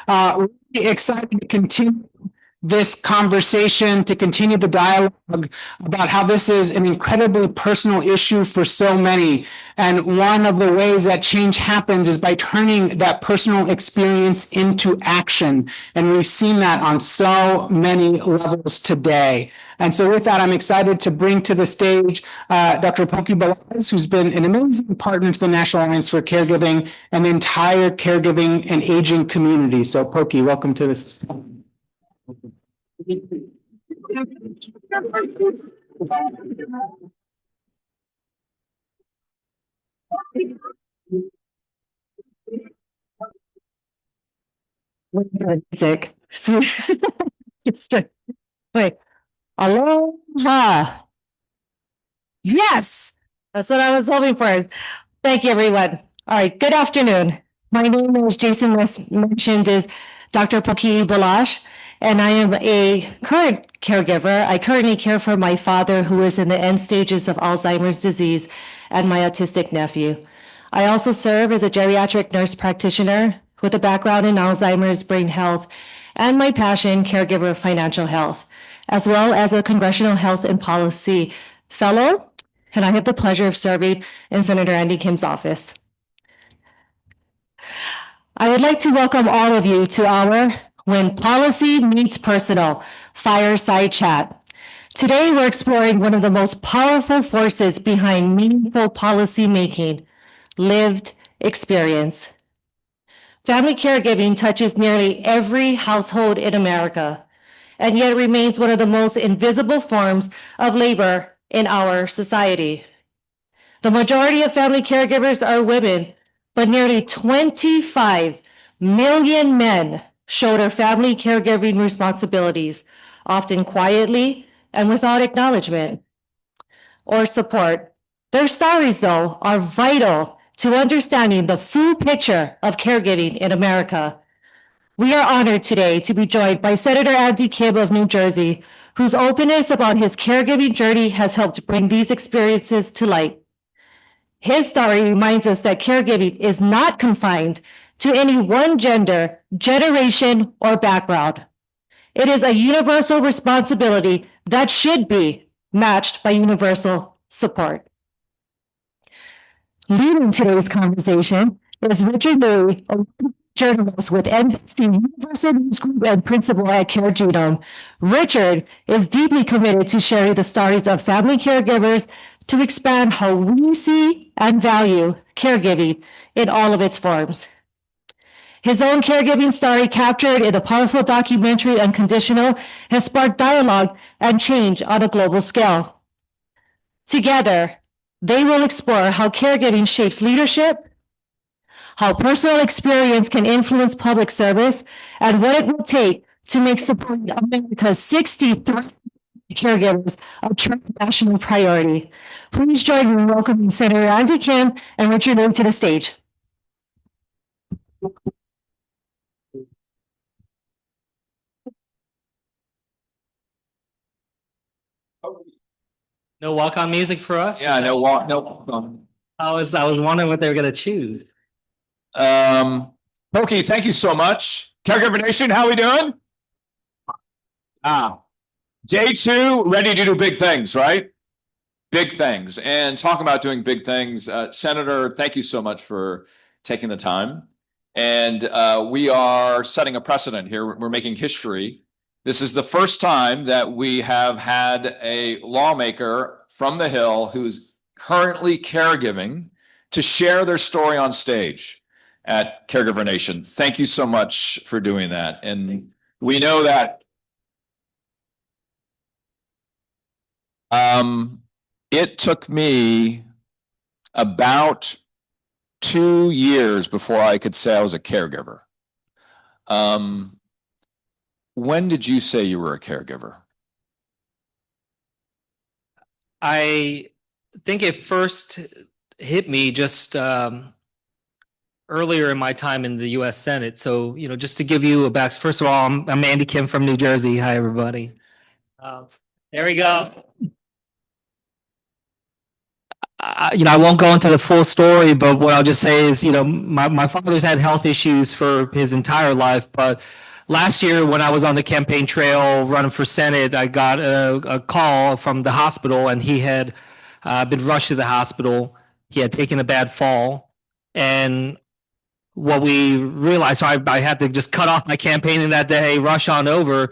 Really excited to continue this conversation, to continue the dialogue about how this is an incredibly personal issue for so many. And one of the ways that change happens is by turning that personal experience into action. And we've seen that on so many levels today. And so with that, I'm excited to bring to the stage Dr. Poki Balaz, who's been an amazing partner to the National Alliance for Caregiving and the entire caregiving and aging community. So Poki, welcome to this. Music. Wait. Aloha. Yes, that's what I was hoping for. Thank you, everyone. All right, good afternoon. My name is Jason mentioned is Dr. Poki Balash, and I am a current caregiver. I currently care for my father who is in the end stages of Alzheimer's disease and my autistic nephew. I also serve as a geriatric nurse practitioner with a background in Alzheimer's, brain health, and my passion, caregiver financial health, as well as a congressional health and policy fellow, and I have the pleasure of serving in Senator Andy Kim's office. I would like to welcome all of you to our When Policy Meets Personal fireside chat. Today, we're exploring one of the most powerful forces behind meaningful policy making, lived experience. Family caregiving touches nearly every household in America, and yet remains one of the most invisible forms of labor in our society. The majority of family caregivers are women, but nearly 25 million men shoulder family caregiving responsibilities, often quietly and without acknowledgement or support. Their stories, though, are vital to understanding the full picture of caregiving in America. We are honored today to be joined by Senator Andy Kim of New Jersey, whose openness about his caregiving journey has helped bring these experiences to light. His story reminds us that caregiving is not confined to any one gender, generation, or background. It is a universal responsibility that should be matched by universal support. Leading today's conversation is Richard Louie, a journalist with NBC Universal News Group and principal at CareGenome. Richard is deeply committed to sharing the stories of family caregivers to expand how we see and value caregiving in all of its forms. His own caregiving story, captured in the powerful documentary Unconditional, has sparked dialogue and change on a global scale. Together, they will explore how caregiving shapes leadership, how personal experience can influence public service, and what it will take to make supporting America's 63 caregivers a true national priority. Please join me in welcoming Senator Andy Kim and Richard Louie to the stage. No walk-on music for us? Yeah, no walk, no. I was wondering what they were going to choose. Poki, thank you so much. Caregiver Nation, how we doing? Day 2, ready to do big things, right? Big things. And talking about doing big things, Senator, thank you so much for taking the time. And we are setting a precedent here. We're making history. This is the first time that we have had a lawmaker from the Hill who's currently caregiving to share their story on stage at Caregiver Nation. Thank you so much for doing that. And we know that it took me about 2 years before I could say I was a caregiver. When did you say you were a caregiver? I think it first hit me just earlier in my time in the U.S. Senate. So, just to give you a back. First of all, I'm Andy Kim from New Jersey. Hi, everybody. There we go. I won't go into the full story, but what I'll just say is, my father's had health issues for his entire life. But last year, when I was on the campaign trail running for Senate, I got a call from the hospital, and he had been rushed to the hospital. He had taken a bad fall. And what we realized, so I had to just cut off my campaigning that day, rush on over.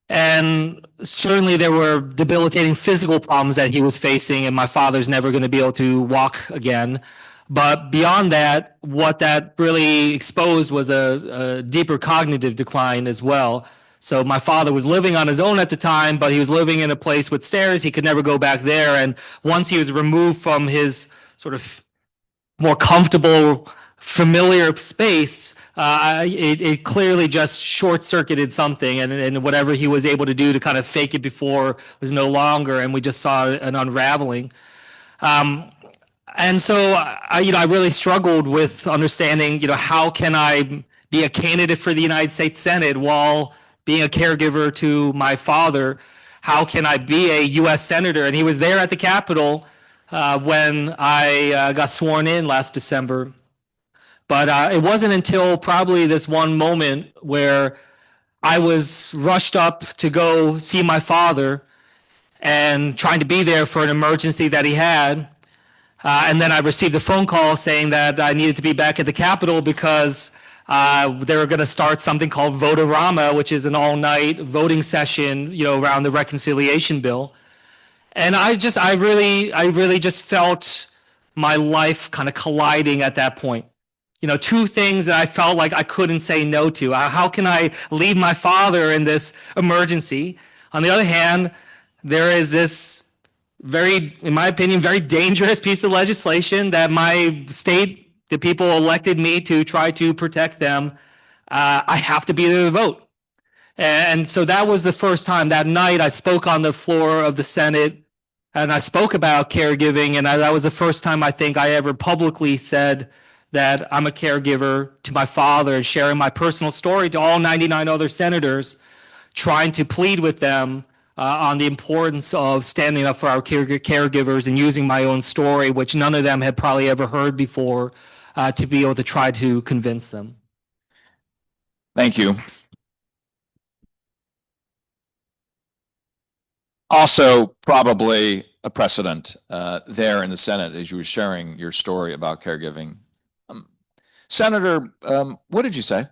And certainly there were debilitating physical problems that he was facing, and my father's never going to be able to walk again. But beyond that, what that really exposed was a deeper cognitive decline as well. So my father was living on his own at the time, but he was living in a place with stairs. He could never go back there. And once he was removed from his sort of more comfortable, familiar space, it clearly just short-circuited something, and whatever he was able to do to kind of fake it before was no longer, and we just saw an unraveling. And so I really struggled with understanding, how can I be a candidate for the United States Senate while being a caregiver to my father? How can I be a U.S. Senator? And he was there at the Capitol when I got sworn in last December. But it wasn't until probably this one moment where I was rushed up to go see my father and trying to be there for an emergency that he had. And then I received a phone call saying that I needed to be back at the Capitol because they were going to start something called Vote-A-Rama, which is an all-night voting session, around the reconciliation bill. And I really just felt my life kind of colliding at that point. Two things that I felt like I couldn't say no to. How can I leave my father in this emergency? On the other hand, there is this in my opinion, very dangerous piece of legislation that my state, the people elected me to try to protect them. I have to be there to vote. And so that was the first time that night I spoke on the floor of the Senate, and I spoke about caregiving. And that was the first time I think I ever publicly said that I'm a caregiver to my father, and sharing my personal story to all 99 other senators, trying to plead with them on the importance of standing up for our caregivers, and using my own story, which none of them had probably ever heard before, to be able to try to convince them. Thank you. Also, probably a precedent there in the Senate as you were sharing your story about caregiving. Senator, what did you say?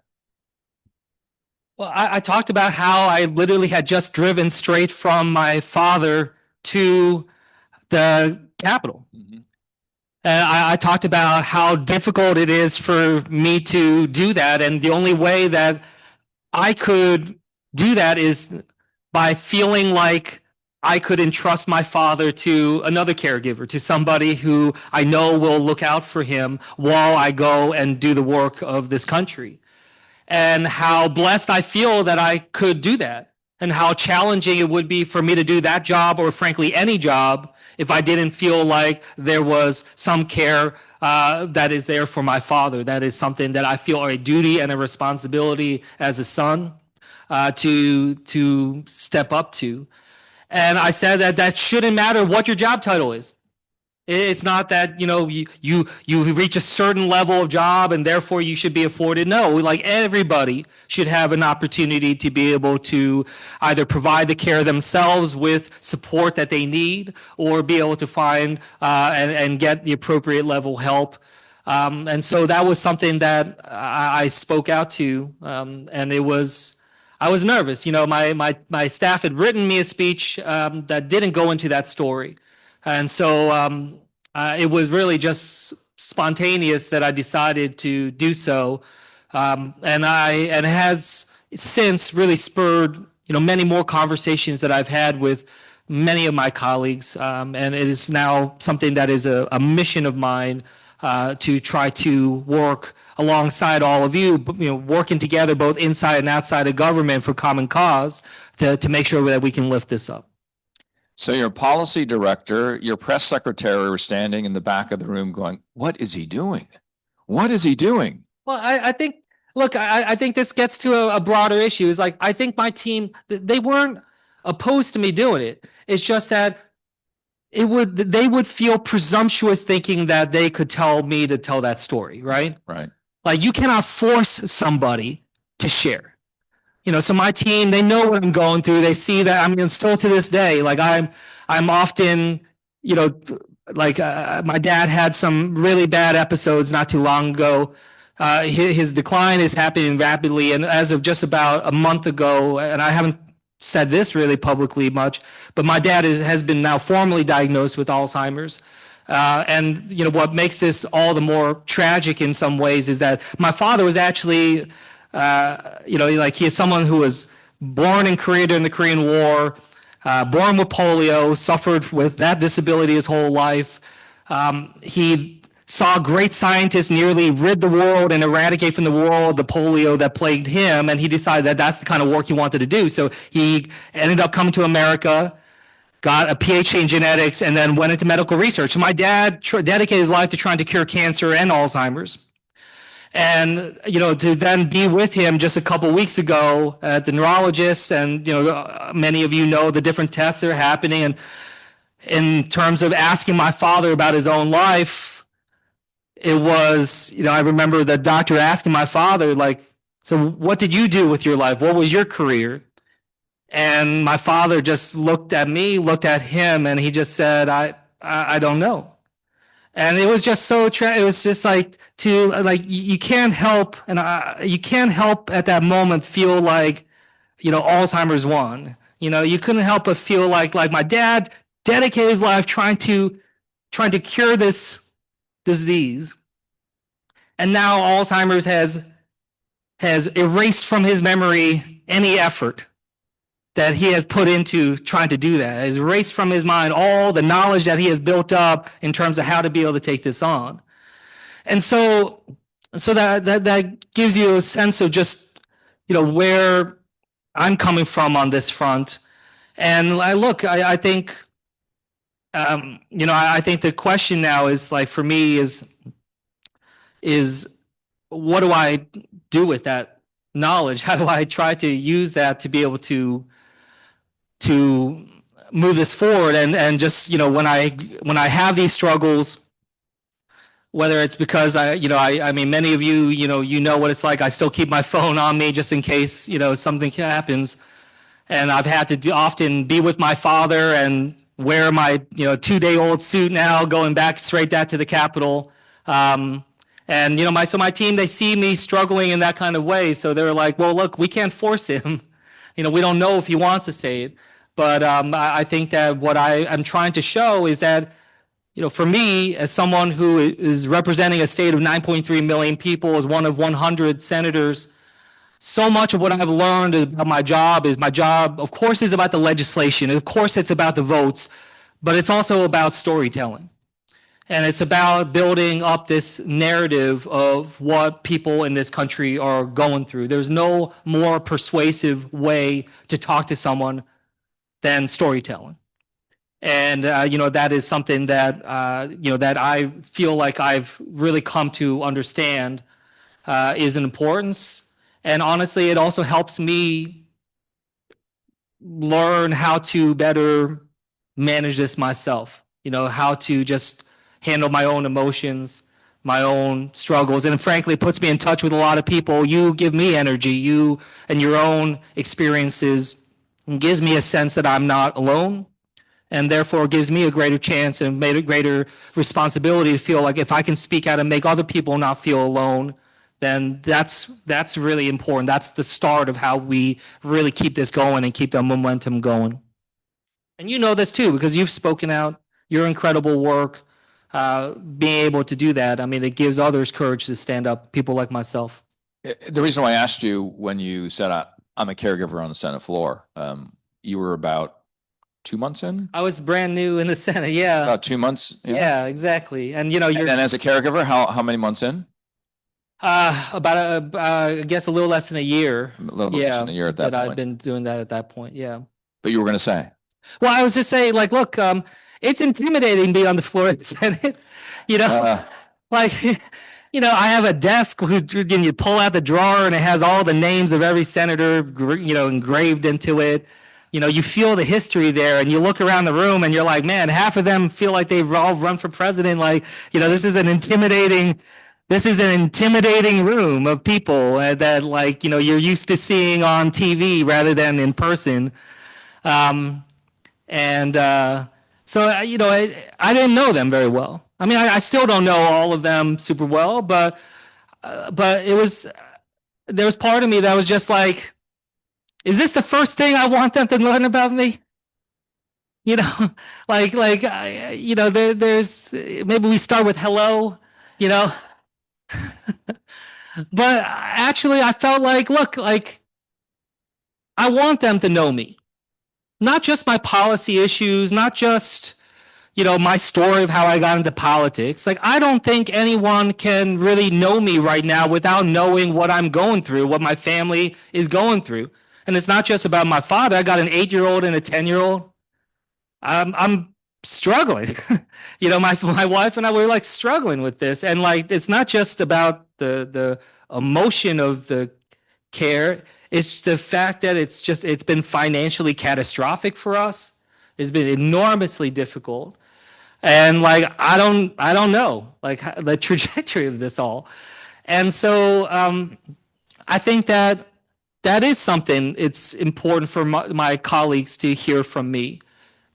Well, I talked about how I literally had just driven straight from my father to the Capitol. Mm-hmm. And I talked about how difficult it is for me to do that. And the only way that I could do that is by feeling like I could entrust my father to another caregiver, to somebody who I know will look out for him while I go and do the work of this country. And how blessed I feel that I could do that, and how challenging it would be for me to do that job, or frankly any job, if I didn't feel like there was some care that is there for my father. That is something that I feel are a duty and a responsibility as a son to step up to. And I said that shouldn't matter what your job title is. It's not that, you reach a certain level of job and therefore you should be afforded. No, like everybody should have an opportunity to be able to either provide the care themselves with support that they need, or be able to find and get the appropriate level help. And so that was something that I spoke out to, and I was nervous. My staff had written me a speech that didn't go into that story. And so it was really just spontaneous that I decided to do so. And it has since really spurred, many more conversations that I've had with many of my colleagues. And it is now something that is a mission of mine, to try to work alongside all of you, working together both inside and outside of government for common cause to make sure that we can lift this up. So your policy director, your press secretary were standing in the back of the room going, what is he doing? What is he doing? Well, I think, look, I think this gets to a broader issue. Is like, I think my team, they weren't opposed to me doing it. It's just that they would feel presumptuous thinking that they could tell me to tell that story, right? Right. Like you cannot force somebody to share. So my team, they know what I'm going through. They see that I'm still to this day, like I'm often, like my dad had some really bad episodes not too long ago. His decline is happening rapidly. And as of just about a month ago, and I haven't said this really publicly much, but my dad has been now formally diagnosed with Alzheimer's. And what makes this all the more tragic in some ways is that my father was actually, like he is someone who was born in Korea during the Korean War, born with polio, suffered with that disability his whole life. He saw great scientists nearly rid the world and eradicate from the world the polio that plagued him, and he decided that that's the kind of work he wanted to do. So he ended up coming to America, got a PhD in genetics, and then went into medical research. So my dad dedicated his life to trying to cure cancer and Alzheimer's. And, to then be with him just a couple of weeks ago at the neurologist, and, many of you know the different tests that are happening. And in terms of asking my father about his own life, it was, I remember the doctor asking my father, like, so what did you do with your life? What was your career? And my father just looked at me, looked at him, and he just said, I don't know. And it was just so, it was just like you can't help, and you can't help at that moment feel like, Alzheimer's won. You couldn't help but feel like my dad dedicated his life trying to cure this disease. And now Alzheimer's has erased from his memory any effort that he has put into trying to do that. Has erased from his mind all the knowledge that he has built up in terms of how to be able to take this on. And so that gives you a sense of just, where I'm coming from on this front. And I think, I think the question now is, like, for me is what do I do with that knowledge? How do I try to use that to be able to move this forward? And just, when I have these struggles, whether it's because I mean, many of you, you know what it's like. I still keep my phone on me just in case, something happens. And I've had to often be with my father and wear my 2-day-old suit now, going back straight to the Capitol. And my team, they see me struggling in that kind of way. So they're like, well, look, we can't force him. We don't know if he wants to say it. But I think that what I'm trying to show is that, for me, as someone who is representing a state of 9.3 million people, as one of 100 senators, so much of what I've learned about my job, of course, is about the legislation. Of course, it's about the votes, but it's also about storytelling. And it's about building up this narrative of what people in this country are going through. There's no more persuasive way to talk to someone than storytelling. And, that is something that, that I feel like I've really come to understand is an importance. And honestly, it also helps me learn how to better manage this myself, how to just handle my own emotions, my own struggles. And frankly, it puts me in touch with a lot of people. You give me energy, you and your own experiences, and gives me a sense that I'm not alone, and therefore gives me a greater chance and a greater responsibility to feel like if I can speak out and make other people not feel alone, then that's really important. That's the start of how we really keep this going and keep the momentum going. And you know this too, because you've spoken out, your incredible work, being able to do that. I mean, it gives others courage to stand up, people like myself. The reason why I asked you when you said I'm a caregiver on the Senate floor, you were about 2 months in? I was brand new in the Senate, yeah. About 2 months? Yeah, exactly. And, and then as a caregiver, how many months in? About I guess a little less than a year. A little bit less than a year at that point. I've been doing that at that point, yeah. But you were going to say? Well, I was just saying, like, look, it's intimidating being on the floor of the Senate. I have a desk you pull out the drawer and it has all the names of every senator, engraved into it. you feel the history there, and you look around the room and you're like, man, half of them feel like they've all run for president. Like, this is an intimidating room of people that, like, you're used to seeing on TV rather than in person. So, I didn't know them very well. I mean, I still don't know all of them super well, but there was part of me that was just like, is this the first thing I want them to learn about me? There's maybe we start with hello, but actually I felt like, look, like I want them to know me, not just my policy issues, not just, my story of how I got into politics. Like, I don't think anyone can really know me right now without knowing what I'm going through, what my family is going through. And it's not just about my father. I got an 8-year-old and a 10-year-old. I'm struggling. My wife and I were like struggling with this. And like, it's not just about the emotion of the care. It's the fact that it's been financially catastrophic for us. It's been enormously difficult. And like, I don't know like the trajectory of this all. And so I think that is something it's important for my colleagues to hear from me,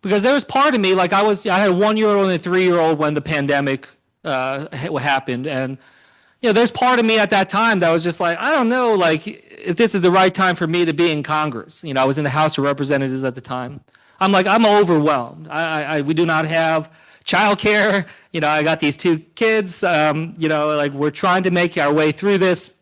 because there was part of me, like I had a 1-year-old and a 3-year-old when the pandemic happened. And, there's part of me at that time that was just like, I don't know, like if this is the right time for me to be in Congress. I was in the House of Representatives at the time. I'm overwhelmed. We do not have childcare. I got these 2 kids. Like we're trying to make our way through this.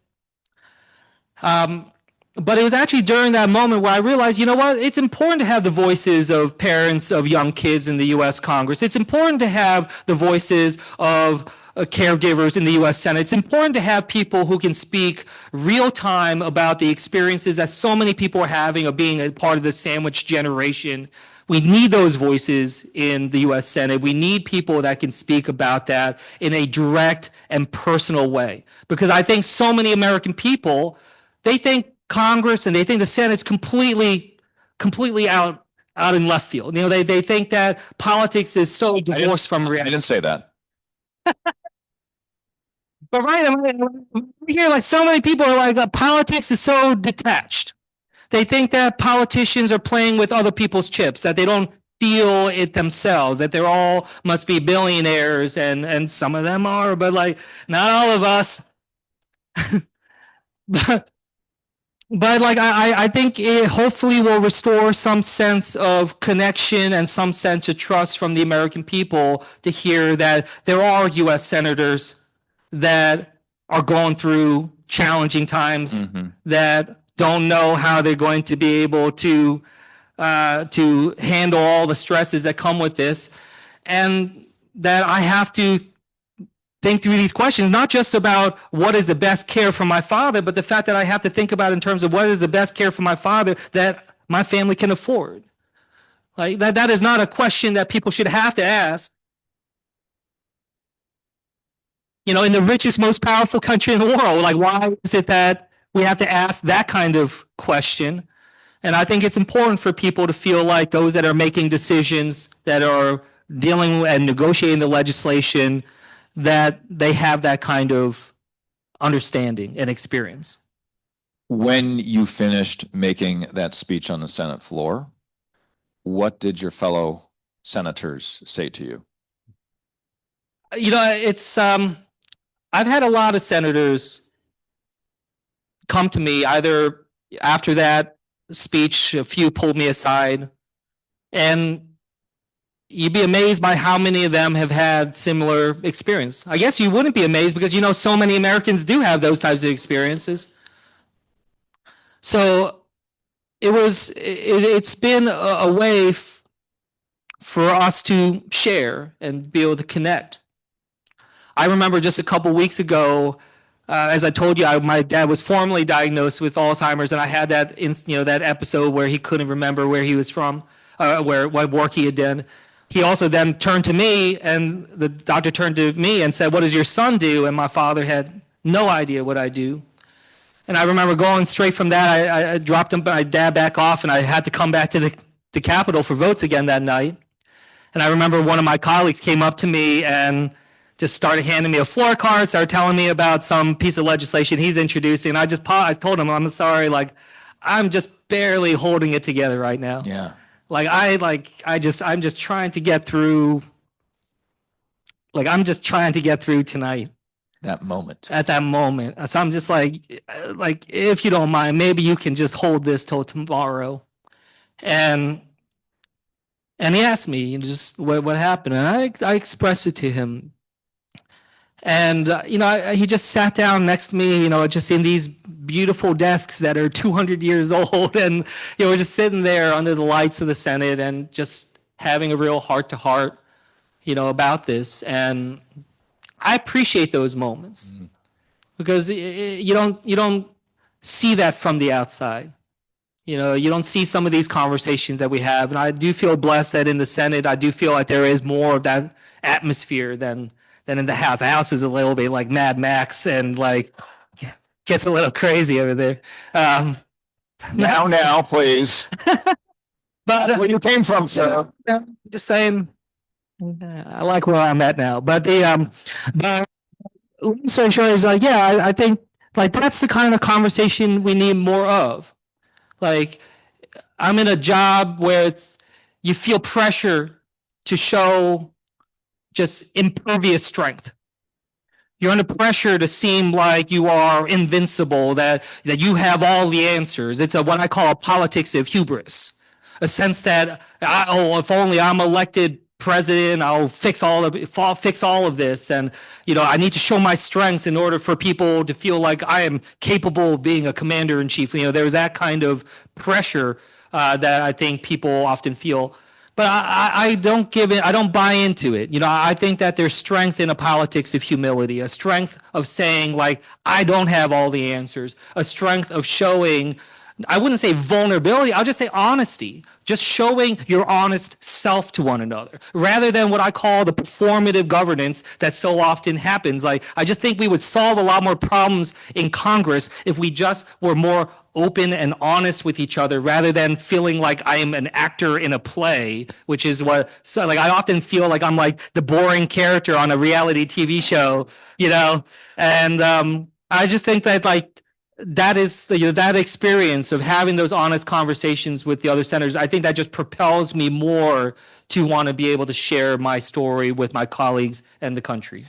But it was actually during that moment where I realized, it's important to have the voices of parents of young kids in the U.S. Congress. It's important to have the voices of caregivers in the U.S. Senate. It's important to have people who can speak real time about the experiences that so many people are having of being a part of the sandwich generation. We need those voices in the U.S. Senate. We need people that can speak about that in a direct and personal way. Because I think so many American people, they think Congress and they think the Senate is completely out in left field. They think that politics is so divorced from reality. I didn't say that. But right, I'm here like so many people are like, politics is so detached. They think that politicians are playing with other people's chips, that they don't feel it themselves, that they're all must be billionaires, and some of them are, but like not all of us. But like I think it hopefully will restore some sense of connection and some sense of trust from the American people to hear that there are U.S. senators that are going through challenging times, that don't know how they're going to be able to handle all the stresses that come with this, and that I have to think through these questions, not just about what is the best care for my father, but the fact that I have to think about in terms of what is the best care for my father that my family can afford. Like that is not a question that people should have to ask. In the richest, most powerful country in the world, like why is it that we have to ask that kind of question? And I think it's important for people to feel like those that are making decisions, that are dealing and negotiating the legislation, that they have that kind of understanding and experience. When you finished making that speech on the Senate floor, what did your fellow senators say to you? It's I've had a lot of senators come to me either after that speech. A few pulled me aside, and you'd be amazed by how many of them have had similar experience. I guess you wouldn't be amazed because so many Americans do have those types of experiences. So it's been a way for us to share and be able to connect. I remember just a couple weeks ago, as I told you, my dad was formally diagnosed with Alzheimer's, and I had that that episode where he couldn't remember where he was from, what work he had done. He also then turned to me, and the doctor turned to me and said, "What does your son do?" And my father had no idea what I do. And I remember going straight from that. I dropped my dad back off, and I had to come back to the Capitol for votes again that night. And I remember one of my colleagues came up to me and just started handing me a floor card, started telling me about some piece of legislation he's introducing. And I told him, I'm sorry, like, I'm just barely holding it together right now. Yeah. I'm just trying to get through. Like, I'm just trying to get through tonight. That moment. At that moment. So I'm just like, if you don't mind, maybe you can just hold this till tomorrow. And he asked me just what happened. And I expressed it to him. And, he just sat down next to me, just in these beautiful desks that are 200 years old. And, we're just sitting there under the lights of the Senate and just having a real heart to heart, about this. And I appreciate those moments because you don't see that from the outside. You don't see some of these conversations that we have. And I do feel blessed that in the Senate, I do feel like there is more of that atmosphere than in the House. The House is a little bit like Mad Max and like gets a little crazy over there. Now, please. But where you came from, sir? Just saying, I like where I'm at now. But long story short is like, yeah, I think like that's the kind of conversation we need more of. Like, I'm in a job where you feel pressure to show just impervious strength. You're under pressure to seem like you are invincible, that you have all the answers. It's what I call a politics of hubris, a sense that, if only I'm elected president, I'll fix all of this. And, I need to show my strength in order for people to feel like I am capable of being a commander in chief. There's that kind of pressure that I think people often feel. But I don't buy into it. I think that there's strength in a politics of humility, a strength of saying, like, I don't have all the answers, a strength of showing, I wouldn't say vulnerability, I'll just say honesty, just showing your honest self to one another, rather than what I call the performative governance that so often happens. Like, I just think we would solve a lot more problems in Congress if we just were more open and honest with each other, rather than feeling like I am an actor in a play, which is I often feel like I'm like the boring character on a reality TV show, and I just think that like that is that experience of having those honest conversations with the other senators. I think that just propels me more to want to be able to share my story with my colleagues and the country.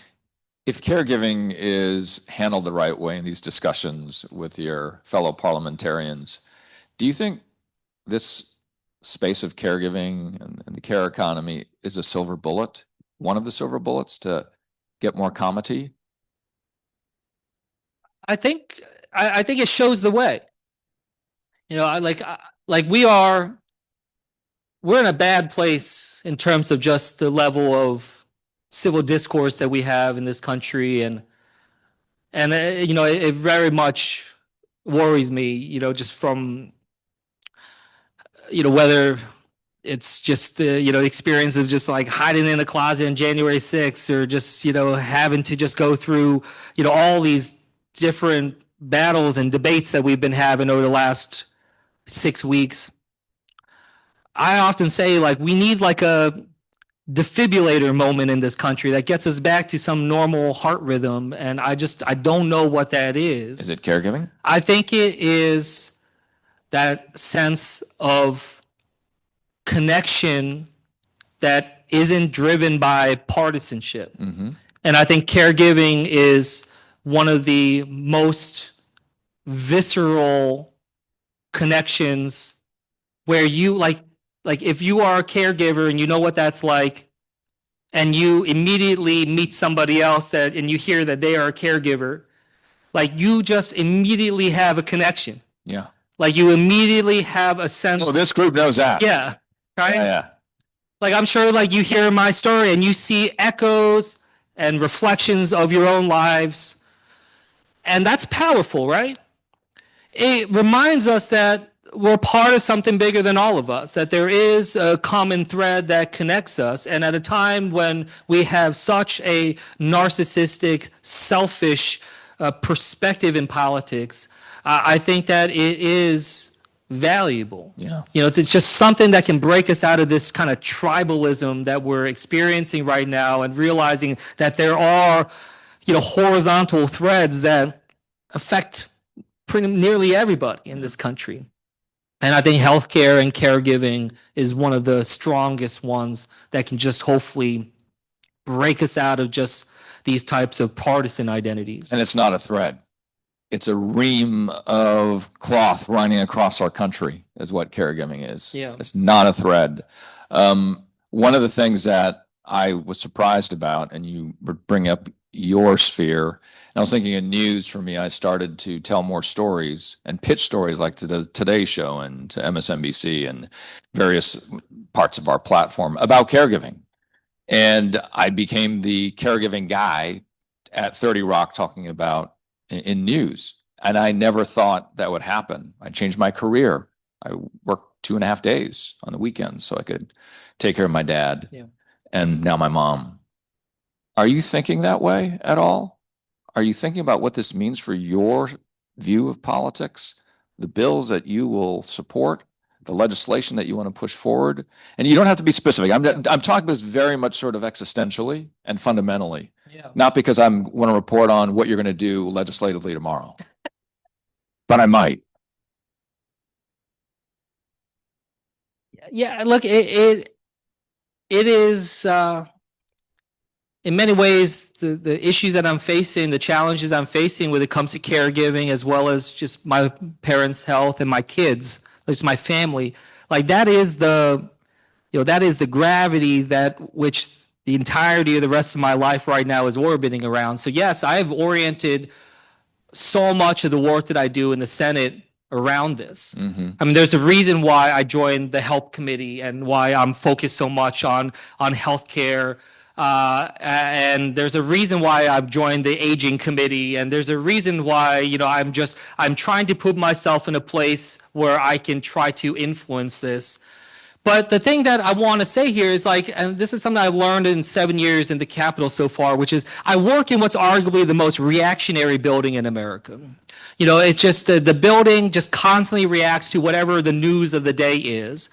If caregiving is handled the right way in these discussions with your fellow parliamentarians, do you think this space of caregiving and the care economy is a silver bullet, one of the silver bullets to get more comity? I think it shows the way. We're in a bad place in terms of just the level of civil discourse that we have in this country, and it very much worries me, just from whether it's just the experience of just like hiding in a closet on January 6th, or just having to just go through all these different battles and debates that we've been having over the last 6 weeks. I often say, like, we need like a defibrillator moment in this country that gets us back to some normal heart rhythm, and I don't know what that is. Is it caregiving? I think it is that sense of connection that isn't driven by partisanship. Mm-hmm. And I think caregiving is one of the most visceral connections, where you like if you are a caregiver and you know what that's like, and you immediately meet somebody else and you hear that they are a caregiver, like you just immediately have a connection. Yeah. Like you immediately have a sense. Oh, this group knows that. Yeah. Right. Yeah. Like, I'm sure like you hear my story and you see echoes and reflections of your own lives. And that's powerful, right? It reminds us that we're part of something bigger than all of us, that there is a common thread that connects us. And at a time when we have such a narcissistic, selfish perspective in politics, I think that it is valuable. Yeah. It's just something that can break us out of this kind of tribalism that we're experiencing right now, and realizing that there are, horizontal threads that affect pretty nearly everybody in this country. And I think healthcare and caregiving is one of the strongest ones that can just hopefully break us out of just these types of partisan identities. And it's not a thread. It's a ream of cloth running across our country is what caregiving is. Yeah. It's not a thread. One of the things that I was surprised about, and you bring up your sphere, and I was thinking in news for me, I started to tell more stories and pitch stories like to the Today Show and to MSNBC and various parts of our platform about caregiving. And I became the caregiving guy at 30 Rock talking about in news. And I never thought that would happen. I changed my career. I worked 2.5 days on the weekends so I could take care of my dad. Yeah. And now my mom. Are you thinking that way at all? Are you thinking about what this means for your view of politics, the bills that you will support, the legislation that you want to push forward? And you don't have to be specific. I'm talking this very much sort of existentially and fundamentally. Yeah. Not because I want to report on what you're going to do legislatively tomorrow, but I might. Yeah, look, it is in many ways the issues that I'm facing, the challenges I'm facing when it comes to caregiving, as well as just my parents' health and my kids, just my family. Like that is the gravity that which the entirety of the rest of my life right now is orbiting around. So yes, I've oriented so much of the work that I do in the Senate around this. Mm-hmm. I mean, there's a reason why I joined the Help Committee and why I'm focused so much on healthcare. And there's a reason why I've joined the Aging Committee, and there's a reason why I'm trying to put myself in a place where I can try to influence this. But the thing that I want to say here is and this is something I've learned in 7 years in the Capitol so far, which is I work in what's arguably the most reactionary building in America. It's just the building just constantly reacts to whatever the news of the day is.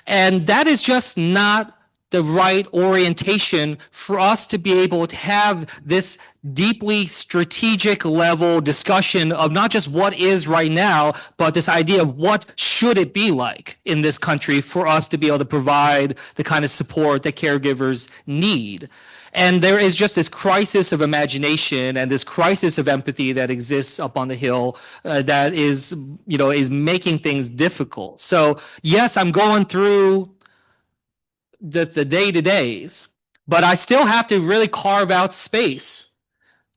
And that is just not the right orientation for us to be able to have this deeply strategic level discussion of not just what is right now, but this idea of what should it be like in this country for us to be able to provide the kind of support that caregivers need. And there is just this crisis of imagination and this crisis of empathy that exists up on the Hill that is making things difficult. So yes, I'm going through the day-to-days, but I still have to really carve out space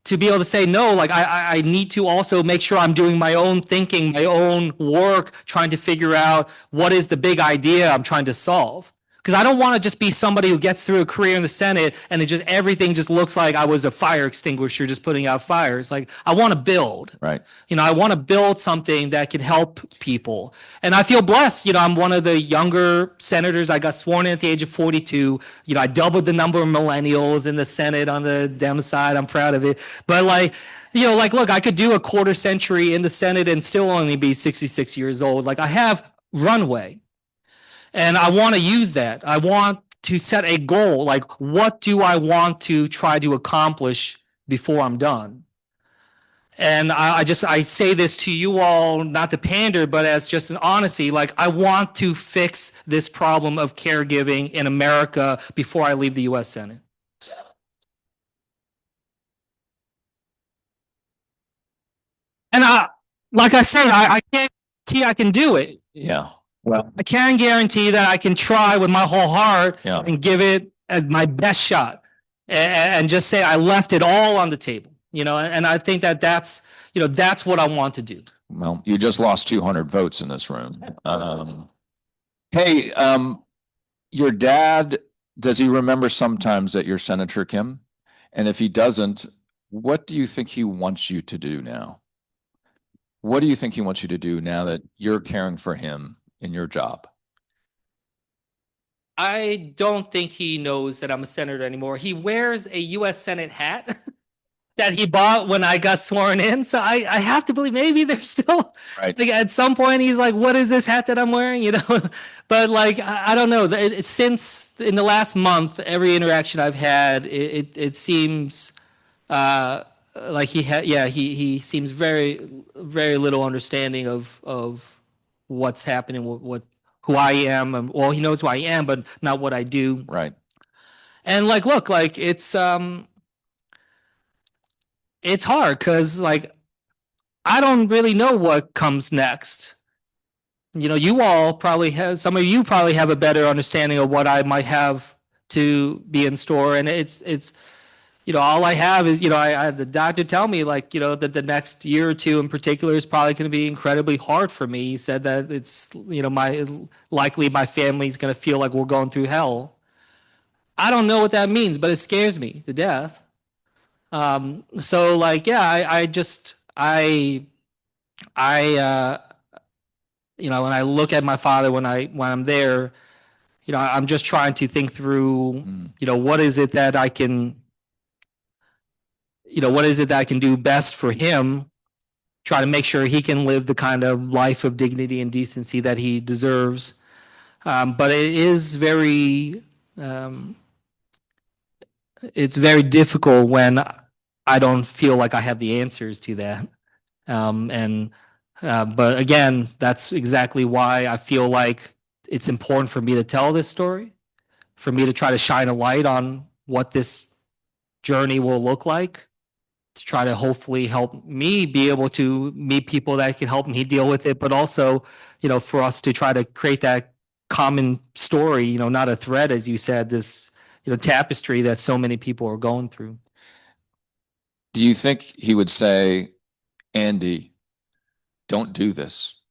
to be able to say, no, I need to also make sure I'm doing my own thinking, my own work, trying to figure out what is the big idea I'm trying to solve. Because I don't want to just be somebody who gets through a career in the Senate and everything just looks like I was a fire extinguisher just putting out fires. I want to build. Right. I want to build something that can help people. And I feel blessed. I'm one of the younger senators. I got sworn in at the age of 42. I doubled the number of millennials in the Senate on the Dem side. I'm proud of it. But look, I could do a quarter century in the Senate and still only be 66 years old. I have runway. And I want to use that. I want to set a goal. What do I want to try to accomplish before I'm done? And I say this to you all, not to pander, but as just an honesty. I want to fix this problem of caregiving in America before I leave the U.S. Senate. And like I said, I can't guarantee I can do it. Yeah. Well, I can guarantee that I can try with my whole heart and give it my best shot and just say I left it all on the table, and I think that's what I want to do. Well, you just lost 200 votes in this room. Hey, your dad, does he remember sometimes that you're Senator Kim? And if he doesn't, what do you think he wants you to do now? What do you think he wants you to do now that you're caring for him in your job? I don't think he knows that I'm a senator anymore. He wears a U.S. Senate hat. that he bought when I got sworn in. So I have to believe maybe there's still Right. like at some point he's like, what is this hat that I'm wearing? You know, but like, I don't know. Since in the last month, every interaction I've had, it seems like he seems very little understanding of what's happening, who I am. Well, he knows who I am, but not what I do. Right. And like, look, like it's hard because like I don't really know what comes next. You know, you all probably have, some of you probably have a better understanding of what I might have to be in store. And it's, you know, all I have is, you know, I had the doctor tell me like, you know, that the next year or two in particular is probably going to be incredibly hard for me. He said that it's, you know, likely my family's going to feel like we're going through hell. I don't know what that means, but it scares me to death. So like, yeah, you know, when I look at my father, when I'm there, you know, I'm just trying to think through, you know, what is it that I can do best for him, try to make sure he can live the kind of life of dignity and decency that he deserves. But it is it's very difficult when I don't feel like I have the answers to that. But again, that's exactly why I feel like it's important for me to tell this story, for me to try to shine a light on what this journey will look like, to try to hopefully help me be able to meet people that can help me deal with it, but also, you know, for us to try to create that common story, you know, not a thread, as you said, this, you know, tapestry that so many people are going through. Do you think he would say, Andy, don't do this?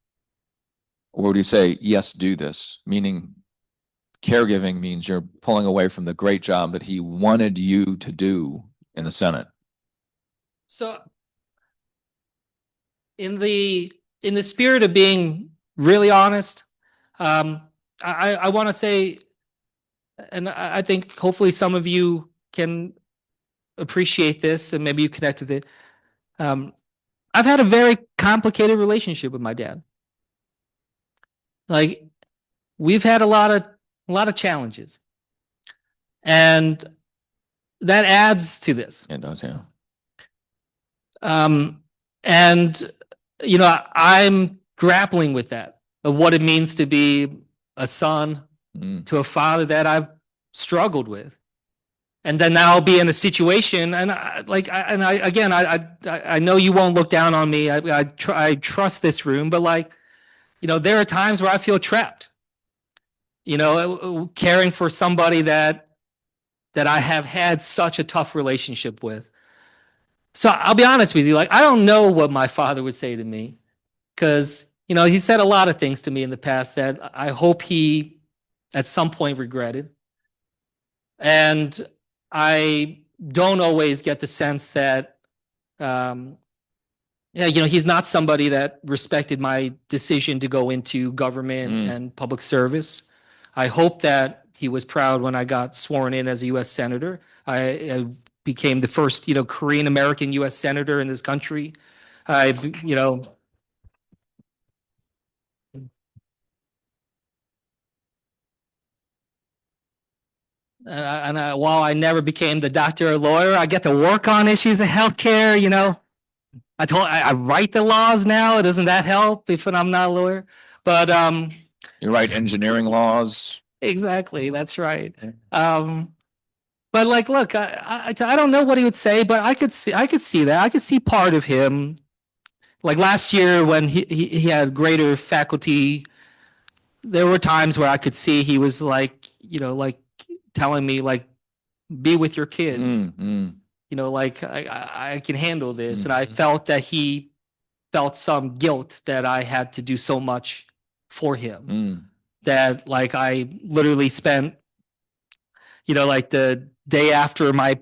Or would he say, yes, do this? Meaning caregiving means you're pulling away from the great job that he wanted you to do in the Senate. So in the spirit of being really honest, I want to say, and I think hopefully some of you can appreciate this and maybe you connect with it. I've had a very complicated relationship with my dad. Like, we've had a lot of challenges, and that adds to this. It does, yeah. And you know, I'm grappling with that, of what it means to be a son to a father that I've struggled with. And then now I'll be in a situation, and I know you won't look down on me. I trust this room, but like, you know, there are times where I feel trapped. You know, caring for somebody that I have had such a tough relationship with. So I'll be honest with you, like, I don't know what my father would say to me, because, you know, he said a lot of things to me in the past that I hope he at some point regretted. And I don't always get the sense that, yeah, you know, he's not somebody that respected my decision to go into government and public service. I hope that he was proud when I got sworn in as a U.S. Senator. I became the first, you know, Korean American U.S. Senator in this country. You know, while I never became the doctor or lawyer, I get to work on issues of healthcare. You know, I write the laws now. Doesn't that help if I'm not a lawyer? But you write engineering laws. Exactly, that's right. But like, look, I don't know what he would say, but I could see that. I could see part of him. Like last year when he had greater faculty, there were times where I could see he was like, you know, like telling me like, be with your kids. You know, like I can handle this. And I felt that he felt some guilt that I had to do so much for him. That like I literally spent, you know, like the day after my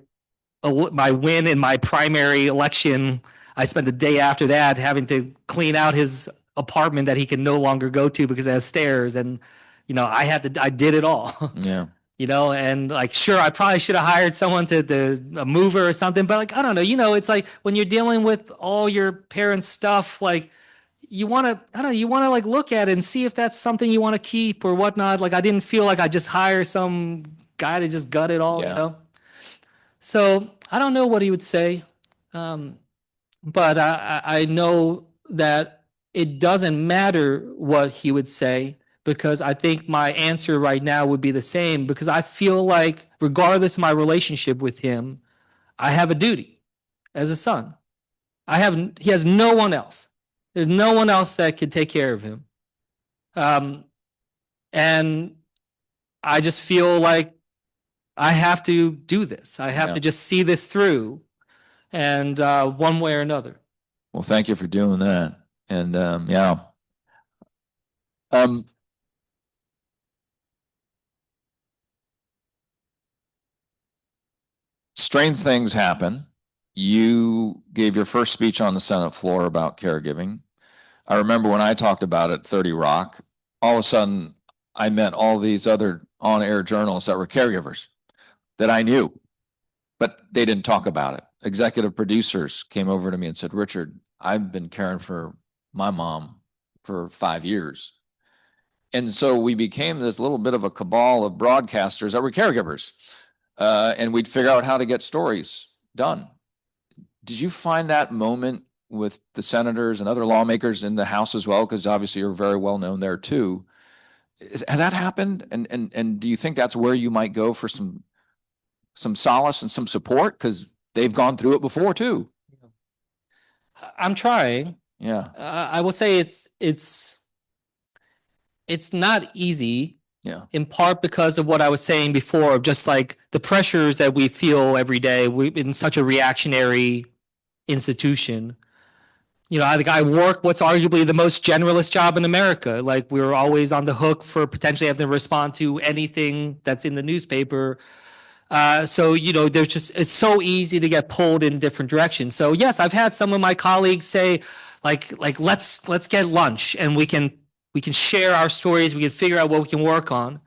win in my primary election, I spent the day after that having to clean out his apartment that he can no longer go to because it has stairs. And, you know, I did it all. Yeah. and like, sure, I probably should have hired someone a mover or something, but like, I don't know, it's like when you're dealing with all your parents' stuff, like you want to, I don't know, you want to like look at it and see if that's something you want to keep or whatnot. Like I didn't feel like I just hire some guy to just gut it all. So I don't know what he would say. Um, but I know that it doesn't matter what he would say because I think my answer right now would be the same because I feel like regardless of my relationship with him, I have a duty as a son. He has no one else. There's no one else that could take care of him. And I just feel like I have to do this. I have to just see this through and one way or another. Well, thank you for doing that. And strange things happen. You gave your first speech on the Senate floor about caregiving. I remember when I talked about it at 30 Rock, all of a sudden I met all these other on-air journalists that were caregivers that I knew, but they didn't talk about it. Executive producers came over to me and said, Richard, I've been caring for my mom for 5 years. And so we became this little bit of a cabal of broadcasters that were caregivers. And we'd figure out how to get stories done. Did you find that moment with the senators and other lawmakers in the House as well? Because obviously you're very well known there too. Has that happened? And do you think that's where you might go for some solace and some support? Because they've gone through it before too. I'm trying. Yeah. I will say it's not easy. Yeah. In part because of what I was saying before, of just like the pressures that we feel every day. We're in such a reactionary institution. I think I work what's arguably the most generalist job in America. Like we're always on the hook for potentially having to respond to anything that's in the newspaper. So there's it's so easy to get pulled in different directions. So yes, I've had some of my colleagues say, like let's get lunch and we can share our stories. We can figure out what we can work on.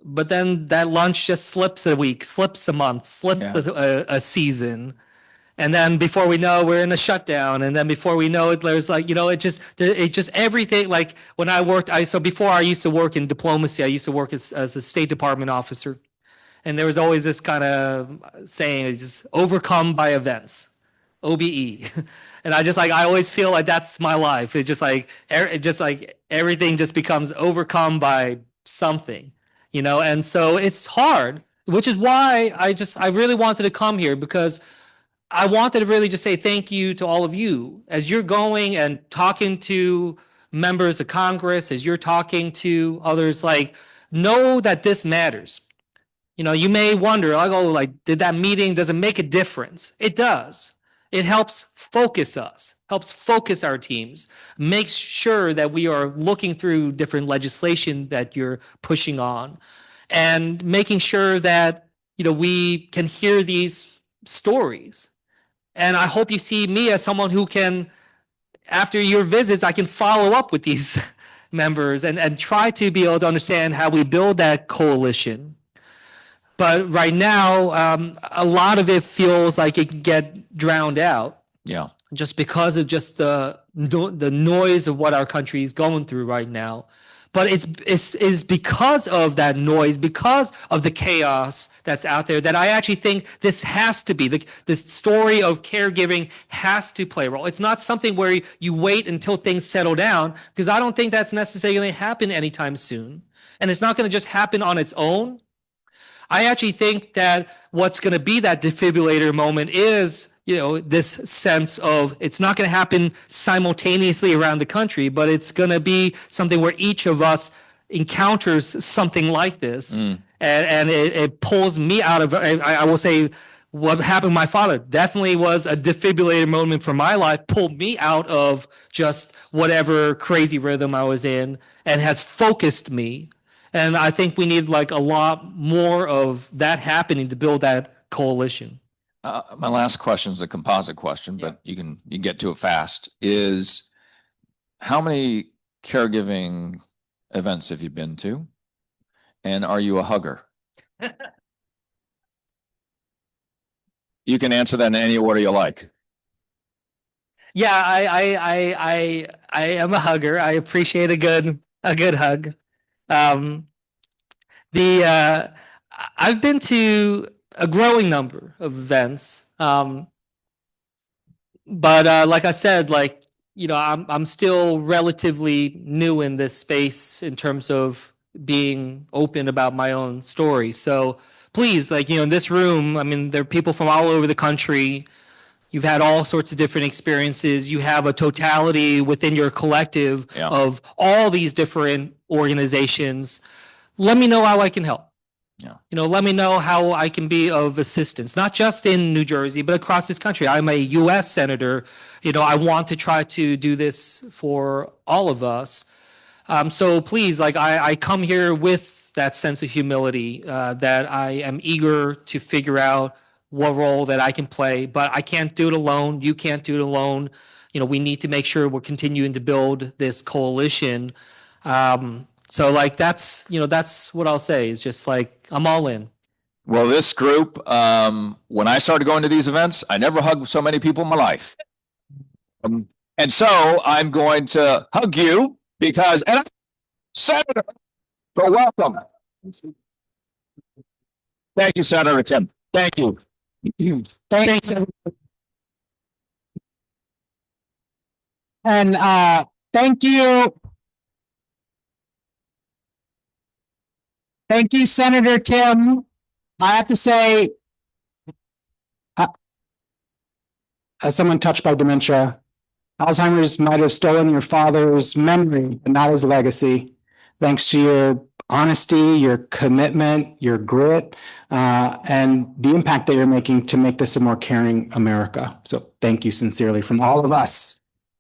But then that lunch just slips a week, slips a month, slips a season. And then before we know, we're in a shutdown. And then before we know it, there's like, it just everything. Like when I worked, so before I used to work in diplomacy, I used to work as a State Department officer. And there was always this kind of saying, it's just overcome by events, OBE. And I always feel like that's my life. It's just like everything just becomes overcome by something, and so it's hard, which is why I really wanted to come here because I wanted to really just say thank you to all of you as you're going and talking to members of Congress, as you're talking to others, like know that this matters. You may wonder, did that meeting, does it make a difference? It does. It helps focus us, helps focus our teams, makes sure that we are looking through different legislation that you're pushing on and making sure that, we can hear these stories. And I hope you see me as someone who can, after your visits, I can follow up with these members and try to be able to understand how we build that coalition. But right now, a lot of it feels like it can get drowned out. Yeah. Just because of just the noise of what our country is going through right now. But it's because of that noise, because of the chaos that's out there, that I actually think this has to be, this story of caregiving has to play a role. It's not something where you wait until things settle down, because I don't think that's necessarily going to happen anytime soon. And it's not going to just happen on its own. I actually think that what's going to be that defibrillator moment is, this sense of it's not going to happen simultaneously around the country, but it's going to be something where each of us encounters something like this. And it pulls me out of, I will say, what happened to my father definitely was a defibrillator moment for my life, pulled me out of just whatever crazy rhythm I was in and has focused me. And I think we need like a lot more of that happening to build that coalition. My last question is a composite question, but you can get to it fast. Is how many caregiving events have you been to? And are you a hugger? You can answer that in any order you like. Yeah, I am a hugger. I appreciate a good hug. Um, the I've been to a growing number of events, but like I said, like I'm still relatively new in this space in terms of being open about my own story. So please, like in this room, I mean, there are people from all over the country. You've had all sorts of different experiences. You have a totality within your collective Yeah. of all these different organizations. Let me know how I can help. Yeah. Let me know how I can be of assistance, not just in New Jersey, but across this country. I'm a U.S. senator. I want to try to do this for all of us. So please, like I come here with that sense of humility, that I am eager to figure out what role that I can play, but I can't do it alone. You can't do it alone. We need to make sure we're continuing to build this coalition. So like that's what I'll say is just like I'm all in. Well, this group, when I started going to these events, I never hugged so many people in my life. And so I'm going to hug you because, and Senator, so welcome. Thank you, Senator Tim. Thank you. Thanks. And thank you. Thank you, Senator Kim. I have to say, as someone touched by dementia, Alzheimer's might have stolen your father's memory, but not his legacy. Thanks to your honesty, your commitment, your grit, and the impact that you're making to make this a more caring America. So thank you sincerely from all of us.